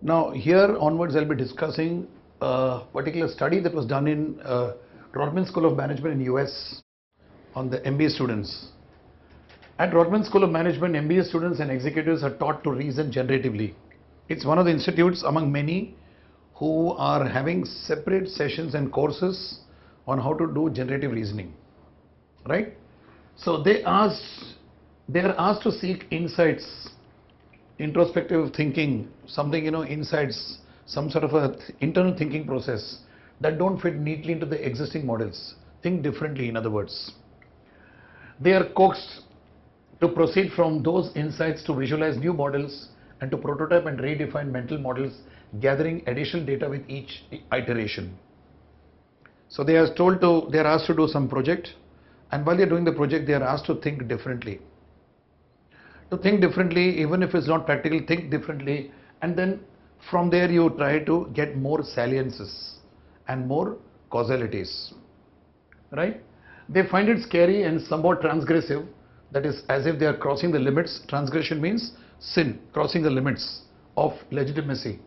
Now here onwards I'll be discussing a particular study that was done in Rodman School of Management in US on the MBA students. At Rodman School of Management, MBA students and executives are taught to reason generatively. It's one of the institutes among many who are having separate sessions and courses on how to do generative reasoning, right? So they are asked to seek insights, introspective thinking, something, insights, some sort of a internal thinking process that don't fit neatly into the existing models. Think differently, in other words. They are coaxed to proceed from those insights to visualize new models and to prototype and redefine mental models, gathering additional data with each iteration. So they are asked to do some project, and while they are doing the project, they are asked to think differently. To think differently, even if it's not practical, think differently, and then from there you try to get more saliences and more causalities, right? They find it scary and somewhat transgressive, that is, as if they are crossing the limits. Transgression means sin, crossing the limits of legitimacy.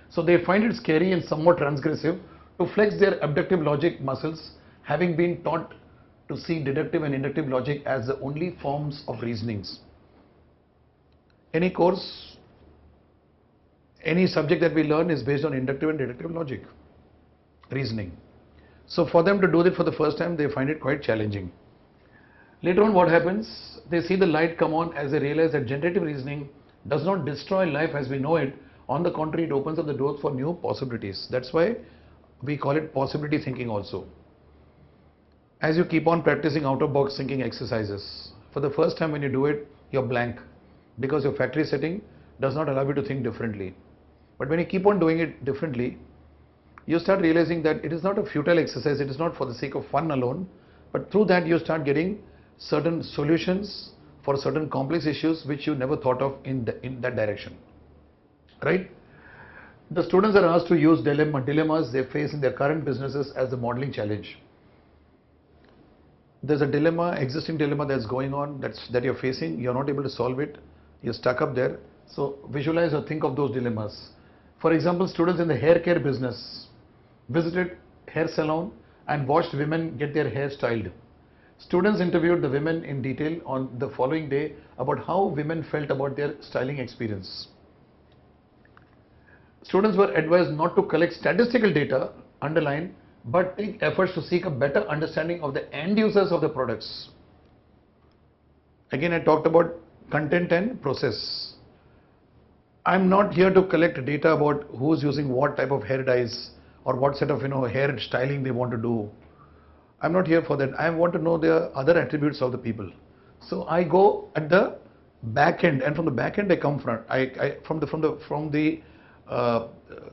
So they find it scary and somewhat transgressive to flex their abductive logic muscles, having been taught to see deductive and inductive logic as the only forms of reasonings. Any course, any subject that we learn is based on inductive and deductive logic, reasoning. So for them to do that for the first time, they find it quite challenging. Later on, what happens? They see the light come on as they realize that generative reasoning does not destroy life as we know it. On the contrary, it opens up the doors for new possibilities. That's why we call it possibility thinking also. As you keep on practicing out-of-box thinking exercises, for the first time when you do it, you're blank because your factory setting does not allow you to think differently. But when you keep on doing it differently, you start realizing that it is not a futile exercise, it is not for the sake of fun alone, but through that you start getting certain solutions for certain complex issues which you never thought of in that direction, right? The students are asked to use dilemmas they face in their current businesses as a modeling challenge. There's a dilemma, existing dilemma that's going on, that you're facing, you're not able to solve it, you're stuck up there. So visualize or think of those dilemmas. For example, students in the hair care business visited hair salon and watched women get their hair styled. Students interviewed the women in detail on the following day about how women felt about their styling experience. Students were advised not to collect statistical data, underline, but take efforts to seek a better understanding of the end users of the products. Again, I talked about content and process. I'm not here to collect data about who's using what type of hair dyes or what set of hair styling they want to do. I'm not here for that. I want to know the other attributes of the people. So I go at the back end, and from the back end I come from the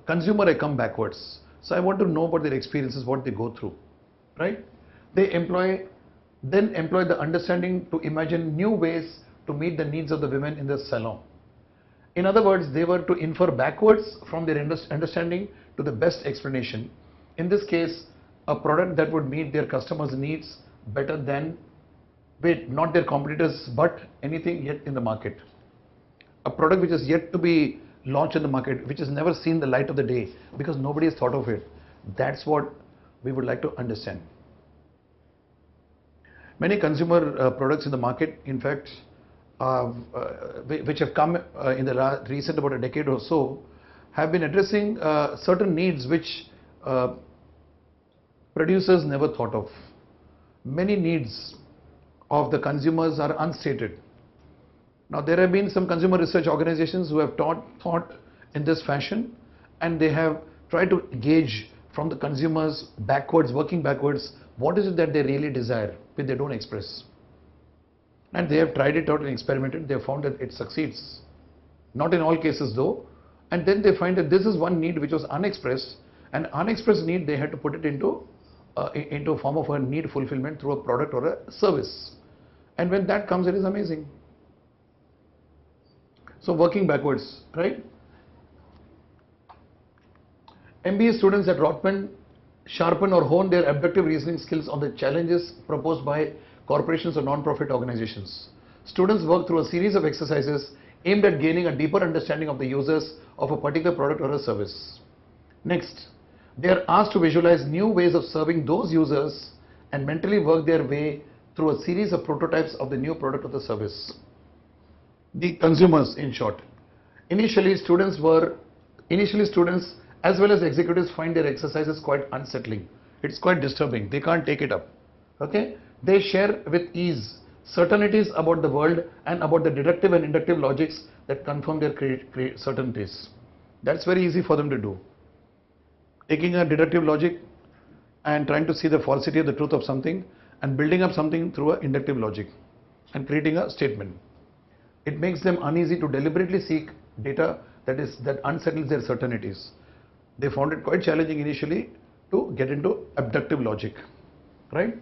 consumer I come backwards. So I want to know about their experiences, what they go through, right? They then employ the understanding to imagine new ways to meet the needs of the women in the salon. In other words, they were to infer backwards from their understanding to the best explanation. In this case, a product that would meet their customers' needs better than, not their competitors, but anything yet in the market. A product which is yet to be launched in the market, which has never seen the light of the day because nobody has thought of it. That's what we would like to understand. Many consumer products in the market, in fact, which have come in the recent about a decade or so, have been addressing certain needs which producers never thought of. Many needs of the consumers are unstated. Now there have been some consumer research organizations who have thought in this fashion, and they have tried to gauge from the consumers working backwards, what is it that they really desire which they don't express. And they have tried it out and experimented. They have found that it succeeds. Not in all cases though. And then they find that this is one need which was unexpressed, and unexpressed need they had to put it into a form of a need fulfillment through a product or a service. And when that comes, it is amazing. So working backwards, right? MBA students at Rotman sharpen or hone their abductive reasoning skills on the challenges proposed by corporations or non-profit organizations. Students work through a series of exercises aimed at gaining a deeper understanding of the users of a particular product or a service. Next, they are asked to visualize new ways of serving those users and mentally work their way through a series of prototypes of the new product or the service. The consumers, in short. Initially, students as well as executives find their exercises quite unsettling. It's quite disturbing. They can't take it up. Okay? They share with ease certainties about the world and about the deductive and inductive logics that confirm their certainties. That's very easy for them to do. Taking a deductive logic and trying to see the falsity of the truth of something and building up something through an inductive logic and creating a statement. It makes them uneasy to deliberately seek data that unsettles their certainties. They found it quite challenging initially to get into abductive logic, right?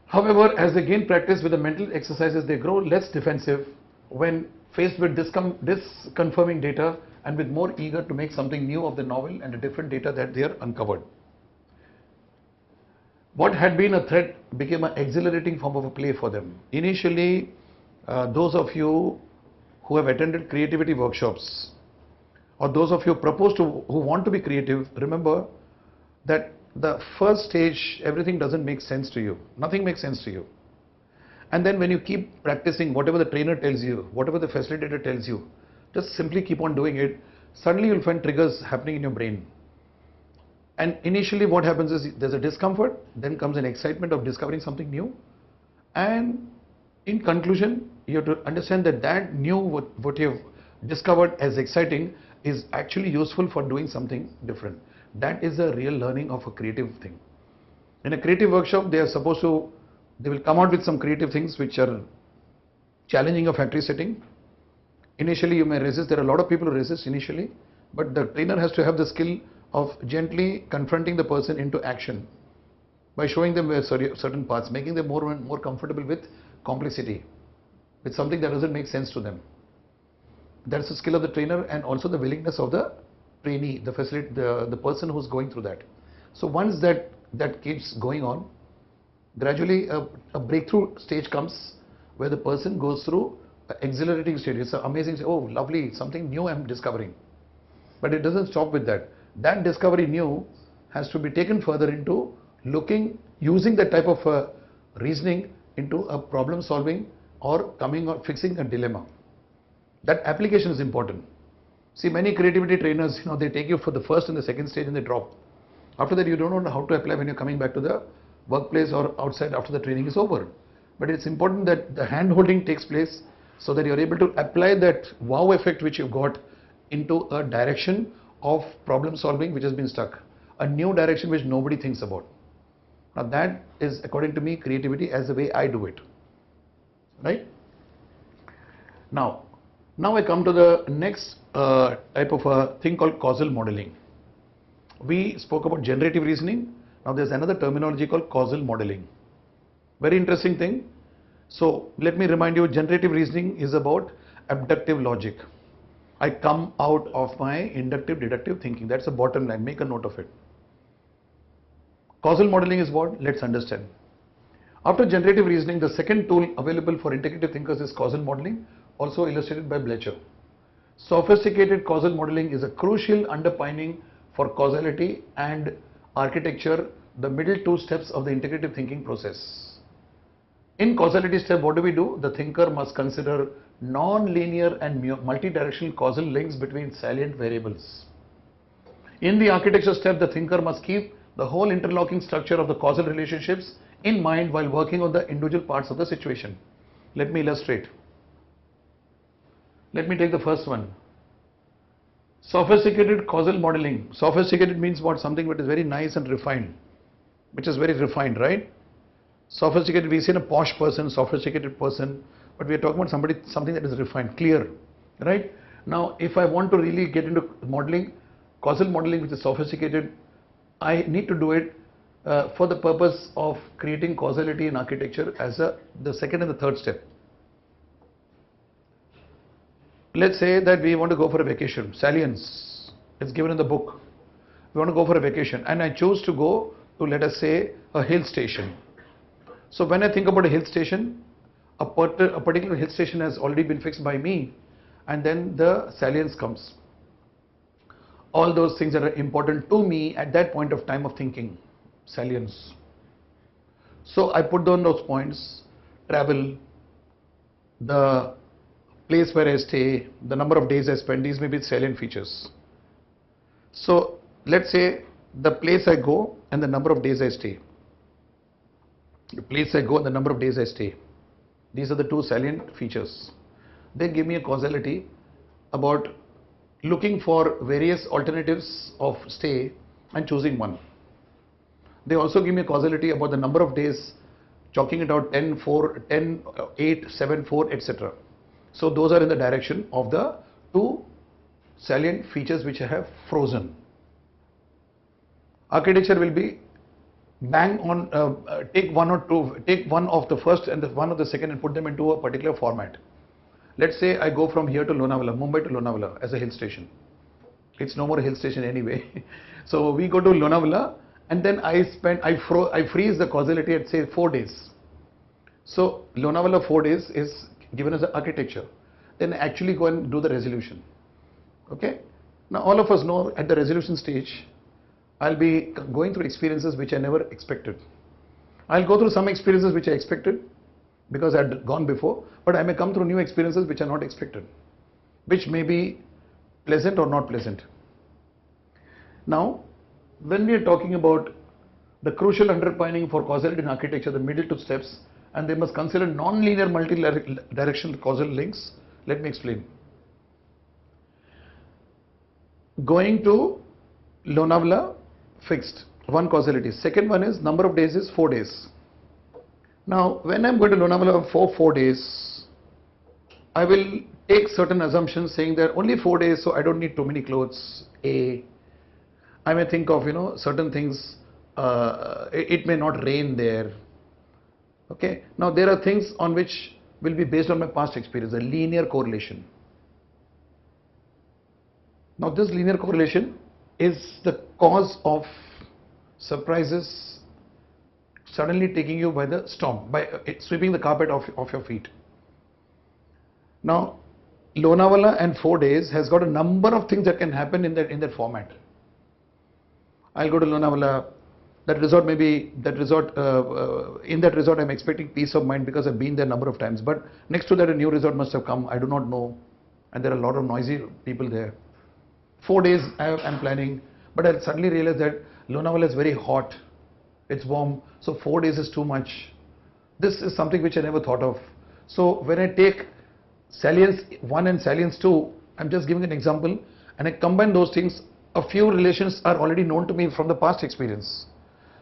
However, as they gain practice with the mental exercises, they grow less defensive when faced with disconfirming data and with more eager to make something new of the novel and the different data that they are uncovered. What had been a threat became an exhilarating form of a play for them. Initially, those of you who have attended creativity workshops or those of you who want to be creative, remember that the first stage, everything doesn't make sense to you. Nothing makes sense to you. And then when you keep practicing whatever the trainer tells you, whatever the facilitator tells you, just simply keep on doing it. Suddenly you'll find triggers happening in your brain. And initially what happens is there's a discomfort, then comes an excitement of discovering something new. And in conclusion, you have to understand that new, what you have discovered as exciting is actually useful for doing something different. That is the real learning of a creative thing. In a creative workshop, they will come out with some creative things which are challenging a factory setting. Initially, you may resist. There are a lot of people who resist initially, but the trainer has to have the skill of gently confronting the person into action by showing them certain paths, making them more and more comfortable with complexity, with something that doesn't make sense to them. That's the skill of the trainer and also the willingness of the trainee, the person who's going through that. So once that keeps going on, gradually a breakthrough stage comes where the person goes through an exhilarating stage. It's amazing, oh lovely, something new I'm discovering. But it doesn't stop with that. That discovery new has to be taken further into using that type of reasoning into a problem solving or fixing a dilemma. That application is important. See, many creativity trainers, they take you for the first and the second stage and they drop. After that, you don't know how to apply when you're coming back to the workplace or outside after the training is over. But it's important that the hand holding takes place so that you're able to apply that wow effect which you've got into a direction of problem solving which has been stuck. A new direction which nobody thinks about. Now that is, according to me, creativity as the way I do it. Right? Now I come to the next type of a thing called causal modeling. We spoke about generative reasoning. Now there's another terminology called causal modeling. Very interesting thing. So let me remind you, generative reasoning is about abductive logic. I come out of my inductive deductive thinking. That's the bottom line. Make a note of it. Causal modeling is what? Let's understand. After generative reasoning, the second tool available for integrative thinkers is causal modeling, also illustrated by Blecher. Sophisticated causal modeling is a crucial underpinning for causality and architecture, the middle two steps of the integrative thinking process. In causality step, what do? The thinker must consider non-linear and multi-directional causal links between salient variables. In the architecture step, the thinker must keep the whole interlocking structure of the causal relationships in mind while working on the individual parts of the situation. Let me illustrate. Let me take the first one. Sophisticated causal modeling. Sophisticated means what? Something that is very nice and refined, which is very refined, right? Sophisticated, we say in a posh person, sophisticated person, but we are talking about something that is refined, clear, right? Now, if I want to really get into modeling, causal modeling, which is sophisticated, I need to do it for the purpose of creating causality in architecture as the second and the third step. Let's say that we want to go for a vacation, salience, it's given in the book. We want to go for a vacation and I choose to go to, let us say, a hill station. So when I think about a hill station, a particular hill station has already been fixed by me and then the salience comes. All those things that are important to me at that point of time of thinking, salience. So I put down those points: travel, the place where I stay, the number of days I spend. These may be salient features. So let's say the place I go and the number of days I stay. The place I go and the number of days I stay. These are the two salient features. They give me a causality about looking for various alternatives of stay and choosing one. They also give me a causality about the number of days, chalking it out 10, 4, 10, 8, 7, 4, etc. So those are in the direction of the two salient features which I have frozen. Architecture will be bang on, take one or two, take one of the first and one of the second and put them into a particular format. Let's say I go from here to Lonavala, Mumbai to Lonavala as a hill station. It's no more a hill station anyway. So we go to Lonavala and then I freeze the causality at say 4 days. So Lonavala 4 days is given as an architecture. Then I actually go and do the resolution. Okay. Now all of us know at the resolution stage, I'll be going through experiences which I never expected. I'll go through some experiences which I expected because I had gone before, but I may come through new experiences which are not expected, which may be pleasant or not pleasant. Now, when we are talking about the crucial underpinning for causality in architecture, the middle two steps, and they must consider non-linear multi-directional causal links, let me explain. Going to Lonavala, fixed, one causality. Second one is number of days is 4 days. Now, when I'm going to Lonavala for 4 days, I will take certain assumptions saying that only 4 days, so I don't need too many clothes. I may think of, certain things, it may not rain there. Okay. Now, there are things on which will be based on my past experience, a linear correlation. Now, this linear correlation is the cause of surprises suddenly taking you by the storm, by sweeping the carpet off your feet. Now, Lonavala and 4 days has got a number of things that can happen in that format. I'll go to Lonavala. In that resort I'm expecting peace of mind because I've been there a number of times. But next to that, a new resort must have come. I do not know, and there are a lot of noisy people there. 4 days I'm planning, but I suddenly realized that Lonavala is very hot. It's warm, so 4 days is too much. This is something which I never thought of. So when I take salience 1 and salience 2, I'm just giving an example, and I combine those things. A few relations are already known to me from the past experience,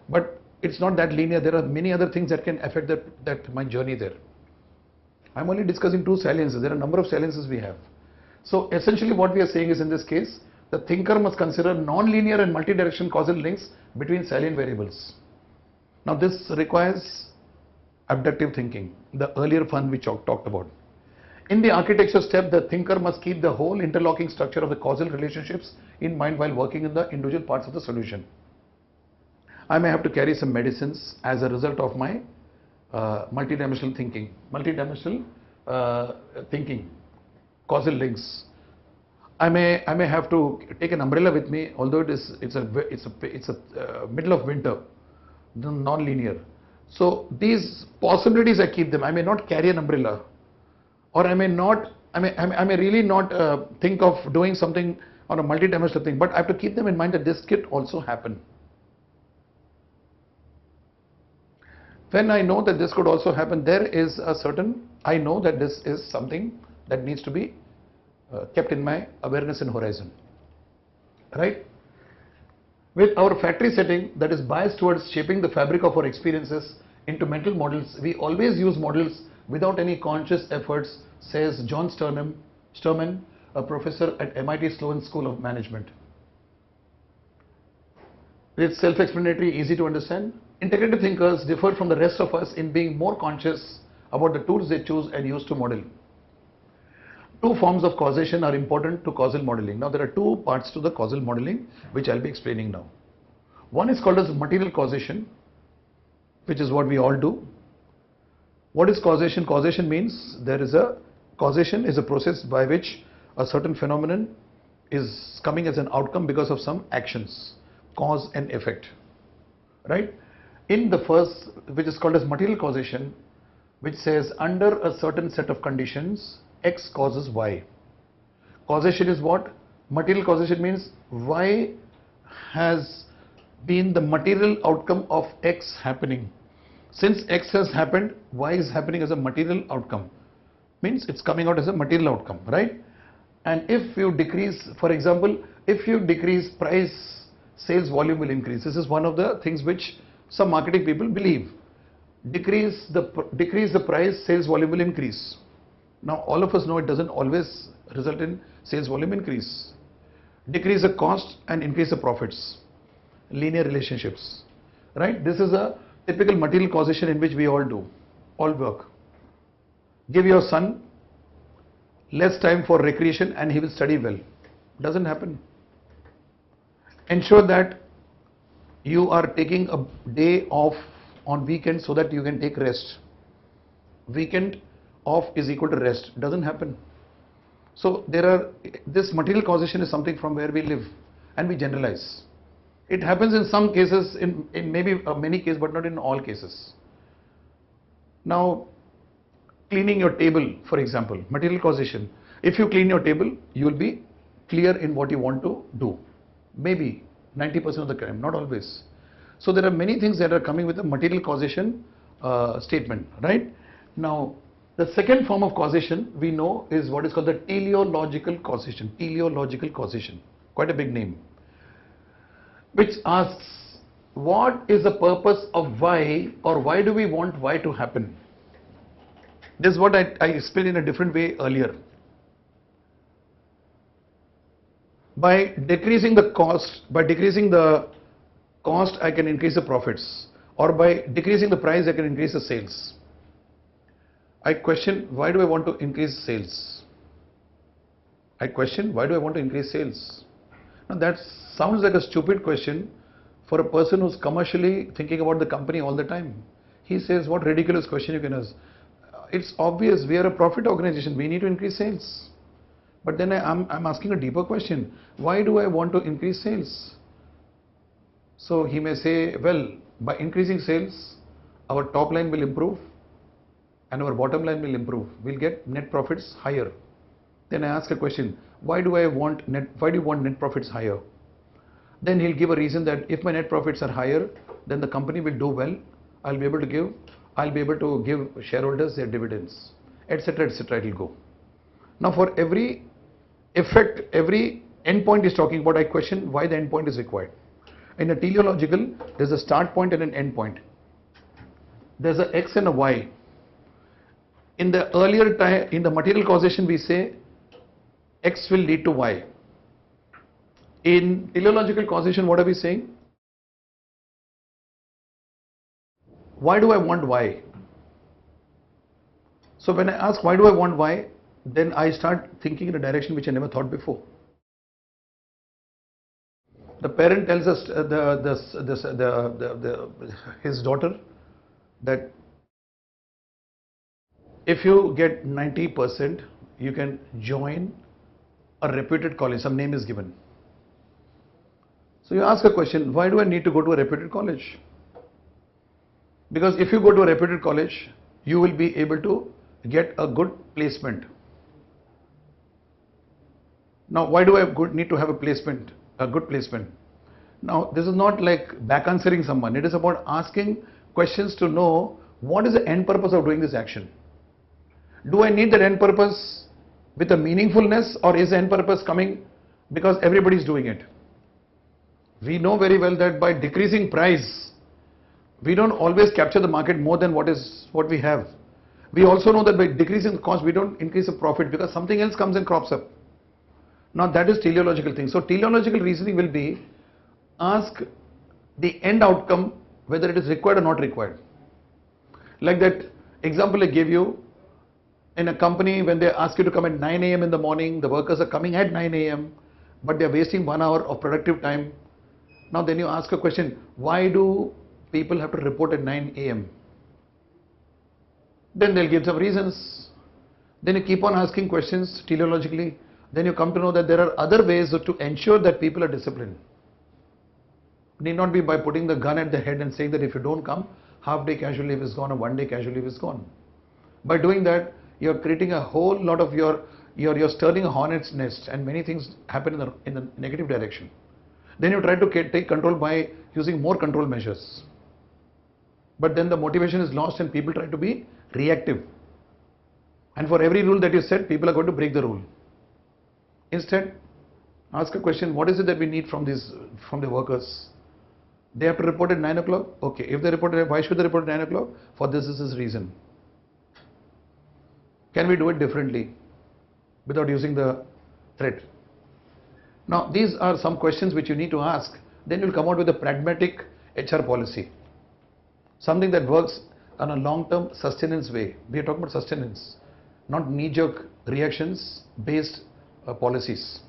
but it's not that linear. There are many other things that can affect my journey there. I'm only discussing 2 saliences. There are a number of saliences we have. So essentially what we are saying is, in this case, the thinker must consider non-linear and multi-directional causal links between salient variables. Now this requires abductive thinking, the earlier one we talked about. In the architecture step, the thinker must keep the whole interlocking structure of the causal relationships in mind while working in the individual parts of the solution. I may have to carry some medicines as a result of my multidimensional thinking, causal links. I may have to take an umbrella with me, although it's a middle of winter, non-linear. So these possibilities I keep them. I may not carry an umbrella, or I may really not think of doing something on a multidimensional thing, but I have to keep them in mind that this could also happen. When I know that this could also happen, I know that this is something that needs to be kept in my awareness and horizon, right? With our factory setting that is biased towards shaping the fabric of our experiences into mental models, we always use models without any conscious efforts, says John Sterman, a professor at MIT Sloan School of Management. It's self-explanatory, easy to understand. Integrative thinkers differ from the rest of us in being more conscious about the tools they choose and use to model. 2 forms of causation are important to causal modeling. Now there are 2 parts to the causal modeling which I'll be explaining now. One is called as material causation, which is what we all do. What is causation? Causation means causation is a process by which a certain phenomenon is coming as an outcome because of some actions, cause and effect, right? In the first, which is called as material causation, which says under a certain set of conditions, X causes Y. Causation is what? Material causation means Y has been the material outcome of X happening. Since X has happened, Y is happening as a material outcome. Means it's coming out as a material outcome, right? And if you decrease, for example, if you decrease price, sales volume will increase. This is one of the things which some marketing people believe. Decrease the price, sales volume will increase. Now all of us know it doesn't always result in sales volume increase. Decrease the cost and increase the profits. Linear relationships, right? This is a typical material causation in which we all do, all work. Give your son less time for recreation and he will study well. Doesn't happen. Ensure that you are taking a day off on weekend so that you can take rest. Weekend off is equal to rest. Doesn't happen. So this material causation is something from where we live and we generalize. It happens in some cases, in maybe many cases, but not in all cases. Now, cleaning your table, for example, material causation. If you clean your table, you will be clear in what you want to do. Maybe 90% of the time, not always. So there are many things that are coming with a material causation statement, right? Now, the second form of causation we know is what is called the teleological causation. Teleological causation, quite a big name, which asks what is the purpose of Y, or why do we want Y to happen? This is what I explained in a different way earlier. By decreasing the cost, I can increase the profits, or by decreasing the price, I can increase the sales. I question, why do I want to increase sales? I question, why do I want to increase sales? Now that sounds like a stupid question for a person who's commercially thinking about the company all the time. He says, what ridiculous question you can ask? It's obvious, we are a profit organization, we need to increase sales. But then I'm asking a deeper question, why do I want to increase sales? So he may say, well, by increasing sales, our top line will improve and our bottom line will improve. We'll get net profits higher. Then I ask a question, why do you want net profits higher? Then he'll give a reason that if my net profits are higher, then the company will do well. I'll be able to give shareholders their dividends, etc., etc. It will go. Now for every effect, every endpoint is talking about, I question why the endpoint is required. In a teleological, there's a start point and an end point. There's a X and a Y. In the earlier time, in the material causation, we say X will lead to Y. In teleological causation, what are we saying? Why do I want Y? So when I ask why do I want Y, then I start thinking in a direction which I never thought before. The parent tells us his daughter that if you get 90%, you can join a reputed college. Some name is given. So you ask a question, why do I need to go to a reputed college? Because if you go to a reputed college, you will be able to get a good placement. Now, why do I need to have a good placement? Now, this is not like back answering someone. It is about asking questions to know what is the end purpose of doing this action. Do I need that end purpose with a meaningfulness, or is the end purpose coming because everybody is doing it? We know very well that by decreasing price, we don't always capture the market more than what we have. We also know that by decreasing the cost, we don't increase the profit because something else comes and crops up. Now that is teleological thing. So teleological reasoning will be, ask the end outcome whether it is required or not required. Like that example I gave you, in a company when they ask you to come at 9 a.m. in the morning, the workers are coming at 9 a.m. but they are wasting 1 hour of productive time. Now then you ask a question, why do people have to report at 9 a.m.? Then they'll give some reasons. Then you keep on asking questions teleologically. then you come to know that there are other ways to ensure that people are disciplined. Need not be by putting the gun at the head and saying that if you don't come, half day casual leave is gone or 1 day casual leave is gone. By doing that, you're creating a whole lot of you're stirring a hornet's nest, and many things happen in the negative direction. Then you try to take control by using more control measures. But then the motivation is lost and people try to be reactive. And for every rule that you set, people are going to break the rule. Instead, ask a question: what is it that we need from the workers? They have to report at 9 o'clock. Okay, if they report why should they report at 9 o'clock? For this reason. Can we do it differently without using the threat? Now, these are some questions which you need to ask. Then you'll come out with a pragmatic HR policy. Something that works on a long-term sustenance way. We are talking about sustenance, not knee-jerk reactions based policies,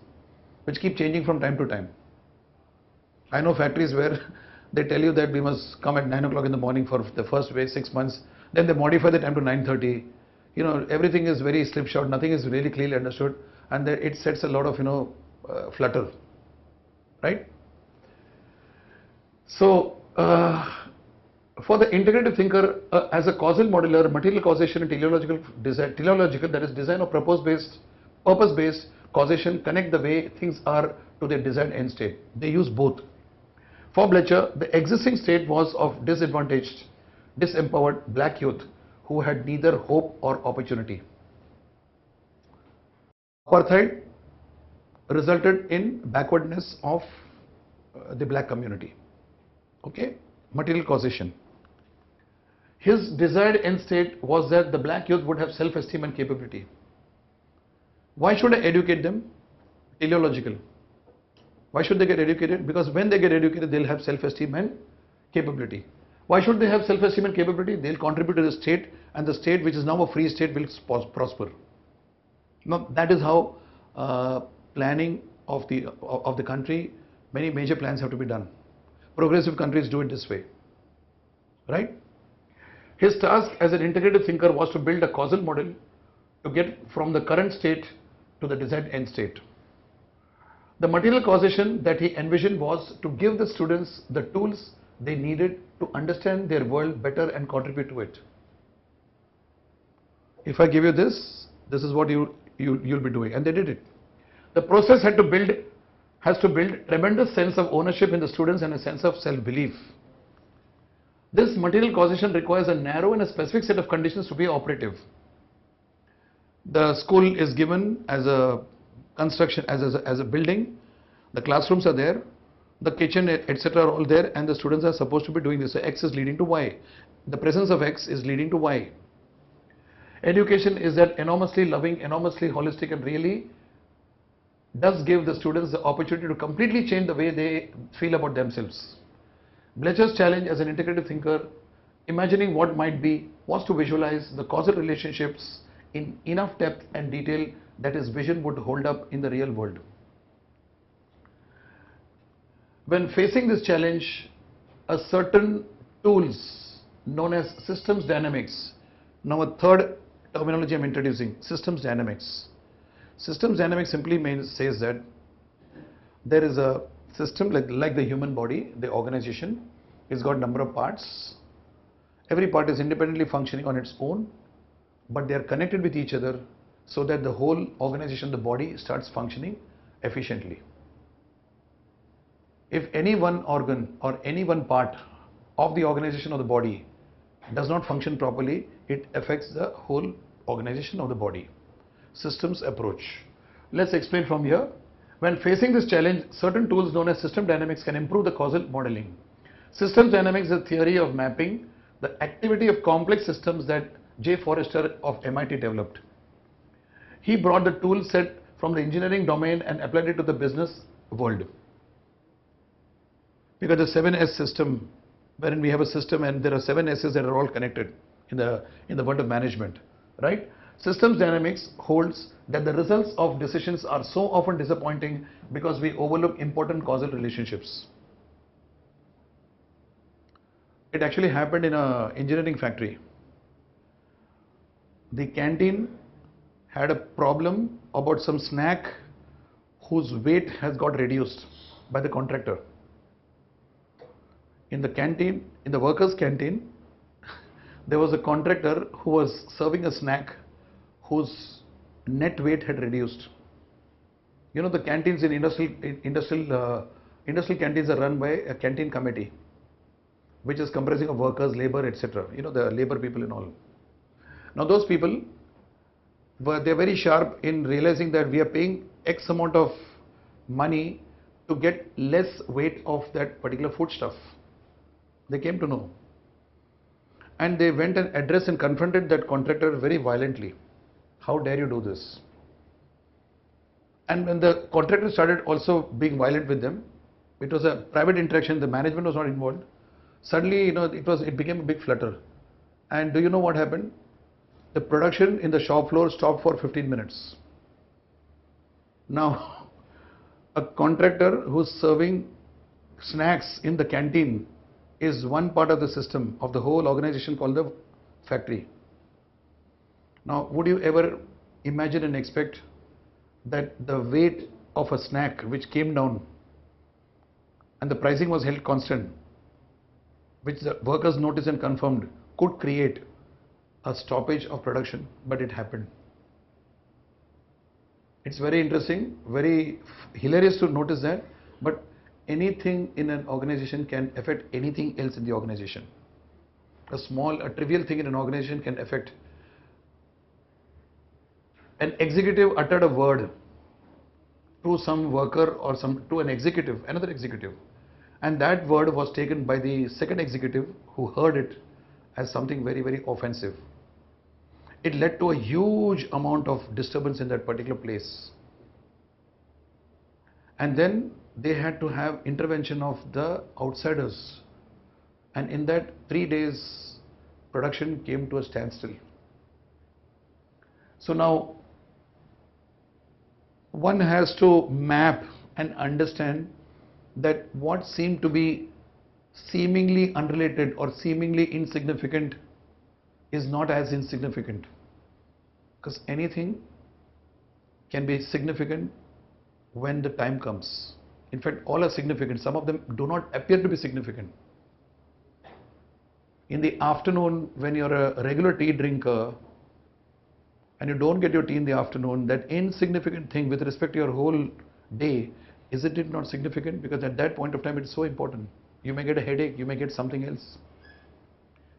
which keep changing from time to time. I know factories where they tell you that we must come at 9 o'clock in the morning for the first way, 6 months. Then they modify the time to 9:30. Everything is very slipshod. Nothing is really clearly understood, and it sets a lot of flutter, right? So, for the integrative thinker, as a causal modeler, material causation and teleological, that is design or purpose-based causation connect the way things are to their desired end state. They use both. For Blecher, the existing state was of disadvantaged, disempowered black youth who had neither hope or opportunity. Apartheid resulted in backwardness of the black community. Okay, material causation. His desired end state was that the black youth would have self-esteem and capability. Why should I educate them? Teleological. Why should they get educated? Because when they get educated, they'll have self-esteem and capability. Why should they have self-esteem and capability? They'll contribute to the state, and the state, which is now a free state, will prosper. Now, that is how planning of the country, many major plans have to be done. Progressive countries do it this way, right? His task as an integrative thinker was to build a causal model to get from the current state to the desired end state. The material causation that he envisioned was to give the students the tools they needed to understand their world better and contribute to it. If I give you this is what you'll be doing, and they did it. The process has to build tremendous sense of ownership in the students and a sense of self-belief. This material causation requires a narrow and a specific set of conditions to be operative. The school is given as a construction, as a building. The classrooms are there, the kitchen, etc. are all there, and the students are supposed to be doing this. So X is leading to Y. The presence of X is leading to Y. Education is that enormously loving, enormously holistic, and really does give the students the opportunity to completely change the way they feel about themselves. Blecher's challenge as an integrative thinker, imagining what might be, was to visualize the causal relationships in enough depth and detail that his vision would hold up in the real world. When facing this challenge, a certain tools known as systems dynamics, now a third terminology I'm introducing, systems dynamics. Systems dynamics simply says that there is a system like the human body, the organization, it's got a number of parts. Every part is independently functioning on its own, but they are connected with each other so that the whole organization, the body, starts functioning efficiently. If any one organ or any one part of the organization of the body does not function properly, it affects the whole organization of the body. Systems approach. Let's explain from here. When facing this challenge, certain tools known as system dynamics can improve the causal modeling. Systems dynamics is a theory of mapping the activity of complex systems that J. Forrester of MIT developed. He brought the tool set from the engineering domain and applied it to the business world. We got the 7S system, wherein we have a system and there are 7 S's that are all connected in the world of management, right? Systems dynamics holds that the results of decisions are so often disappointing because we overlook important causal relationships. It actually happened in an engineering factory. The canteen had a problem about some snack whose weight has got reduced by the contractor. In the canteen, in the workers' canteen, there was a contractor who was serving a snack whose net weight had reduced. You know, the canteens in industrial canteens are run by a canteen committee, which is comprising of workers, labor, etc. You know, the labor people and all. Now those people, they're very sharp in realizing that we are paying X amount of money to get less weight of that particular foodstuff. They came to know. And they went and addressed and confronted that contractor very violently. How dare you do this? And when the contractor started also being violent with them, it was a private interaction, the management was not involved. Suddenly, you know, it became a big flutter. And do you know what happened? The production in the shop floor stopped for 15 minutes. Now, a contractor who's serving snacks in the canteen is one part of the system of the whole organization called the factory. Now, would you ever imagine and expect that the weight of a snack which came down and the pricing was held constant, which the workers noticed and confirmed, could create a stoppage of production? But it happened. It's very interesting, very hilarious to notice that, but anything in an organization can affect anything else in the organization. A trivial thing in an organization can affect. An executive uttered a word to some worker or to an executive, another executive, and that word was taken by the second executive who heard it as something very, very offensive. It led to a huge amount of disturbance in that particular place. And then they had to have intervention of the outsiders. And in that 3 days, production came to a standstill. So now, one has to map and understand that what seemed to be seemingly unrelated or seemingly insignificant is not as insignificant, because anything can be significant when the time comes. In fact, all are significant. Some of them do not appear to be significant. In the afternoon, when you're a regular tea drinker and you don't get your tea in the afternoon, that insignificant thing with respect to your whole day, isn't it not significant? Because at that point of time, it's so important. You may get a headache, you may get something else.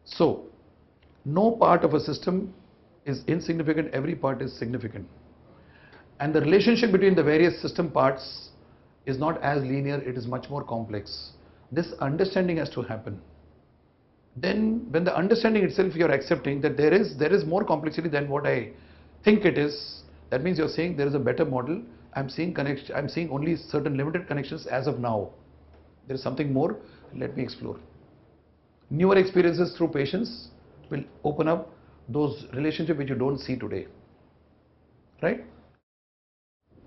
So, no part of a system is insignificant, every part is significant. And the relationship between the various system parts is not as linear, it is much more complex. This understanding has to happen. Then, when the understanding itself, you're accepting that there is more complexity than what I think it is, that means you're saying there is a better model. I'm seeing only certain limited connections as of now. There is something more, let me explore. Newer experiences through patience will open up those relationships which you don't see today, right?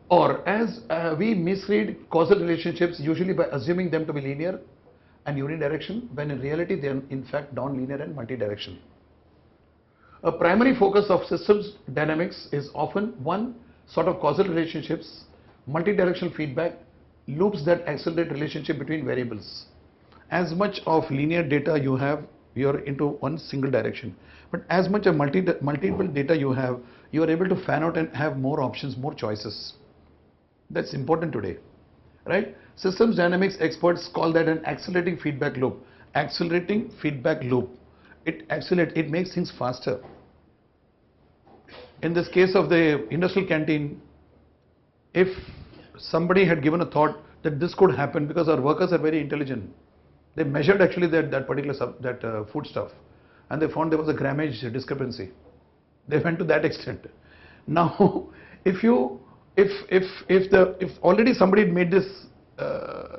Or as we misread causal relationships usually by assuming them to be linear and unidirectional, when in reality they are in fact non-linear and multidirectional. A primary focus of systems dynamics is often one sort of causal relationships, multidirectional feedback, loops that accelerate relationship between variables. As much of linear data you have, you're into one single direction. But as much of multiple data you have, you are able to fan out and have more options, more choices. That's important today, right? Systems dynamics experts call that an accelerating feedback loop. Accelerating feedback loop. It accelerates, it makes things faster. In this case of the industrial canteen, if somebody had given a thought that this could happen, because our workers are very intelligent, they measured actually that particular food stuff, and they found there was a grammage discrepancy. They went to that extent. Now, if already somebody had made this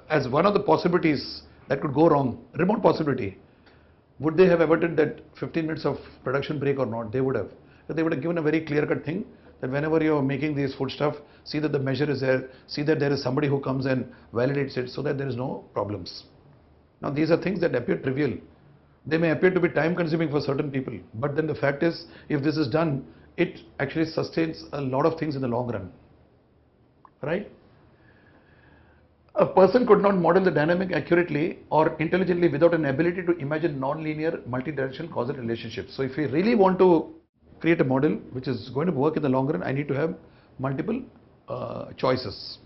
as one of the possibilities that could go wrong, remote possibility, would they have averted that 15 minutes of production break or not? They would have. They would have given a very clear-cut thing that whenever you are making these food stuff, see that the measure is there, see that there is somebody who comes and validates it so that there is no problems. Now, these are things that appear trivial. They may appear to be time-consuming for certain people, but then the fact is, if this is done, it actually sustains a lot of things in the long run, right? A person could not model the dynamic accurately or intelligently without an ability to imagine non-linear multi-directional causal relationships. So if we really want to create a model which is going to work in the long run, I need to have multiple choices.